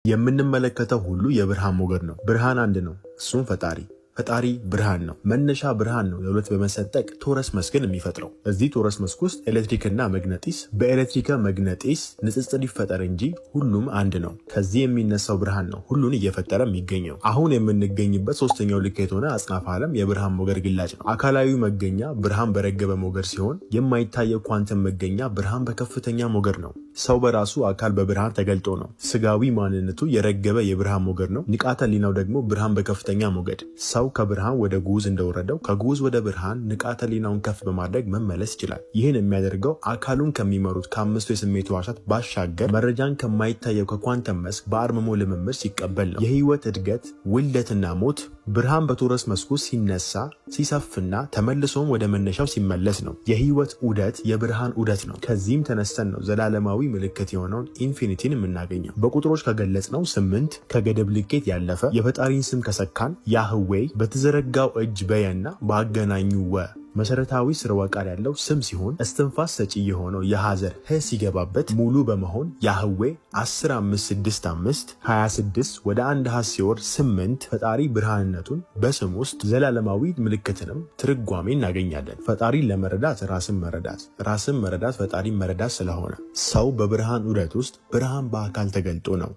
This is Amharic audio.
የምንመለከተው ሁሉ የብርሃን ሞገድ ነው። ብርሃን አንድ ነው፣ እሱም ፈጣሪ ብርሃን ነው። መነሻ ብርሃን ነው ለሁለት በመሰጠቅ ቶረስ መስክን የሚፈጥረው። እዚህ ቶረስ መስክ ውስጥ ኤሌክትሪክና መግነጢስ በኤሌክትሪክ መግነጢስ ንጽጽር ይፈጠር እንጂ ሁሉም አንድ ነው። ከዚህ የሚነሳው ብርሃን ነው ሁሉን እየፈጠረ የሚገኘው። አሁን የምንገኝበት ሶስተኛው ልኬት ሆነ አጽናፈ ዓለም የብርሃን ሞገድ ግላጭ ነው። አካላዊ መገኛ ብርሃን በረገበ ሞገድ ሲሆን የማይታየው ኳንተም መገኛ ብርሃን በከፍተኛ ሞገድ ነው። ሰው በራሱ አካል በብርሃን ተገልጦ ነው። ስጋዊ ማንነቱ የረገበ የብርሃን ሞገድ ነው። ንቃተ ህሊናው ደግሞ ብርሃን በከፍተኛ ሞገድ። ሰው ከብርሃን ወደ ጉዝ እንደወረደው ከጉዝ ወደ ብርሃን ንቃተ ህሊናውን ከፍ በማድረግ መመለስ ይችላል። ይህን የሚያደርገው አካሉን ከሚመሩት ከአምስቱ የስሜት ሕዋሳት ባሻገር መረጃን ከማይታየው ከኳንተም መስክ በአርምሞ ልምምድ ሲቀበል ነው። የህይወት እድገት፣ ውልደትና ሞት ብርሃን በቶረስ መስኩ ሲነሳ ሲሰፍና ተመልሶም ወደ መነሻው ሲመለስ ነው። የህይወት ዑደት የብርሃን ዑደት ነው። ከዚህም ተነስተን ነው ዘላለማዊ ምልክት የሆነውን ኢንፊኒቲን የምናገኘው። በቁጥሮች ከገለጽነው 8 ከገደብ ልኬት ያለፈ የፈጣሪን ስም ከሰካን ያህዌ በተዘረጋው እጅ በየና በአገናኙ ወ መሰረታዊ ስርወ ቃል ያለው ስም ሲሆን እስትንፋስ ሰጪ የሆነው የሐዘር ህ ሲገባበት ሙሉ በመሆን ያህዌ 1565 26 ወደ አንድ ሀ ሲወርድ 8 ፈጣሪ ብርሃንነቱን በስም ውስጥ ዘላለማዊ ምልክትንም ትርጓሜ እናገኛለን። ፈጣሪን ለመረዳት ራስን መረዳት ፈጣሪን መረዳት ስለሆነ ሰው በብርሃን ዑደት ውስጥ ብርሃን በአካል ተገልጦ ነው።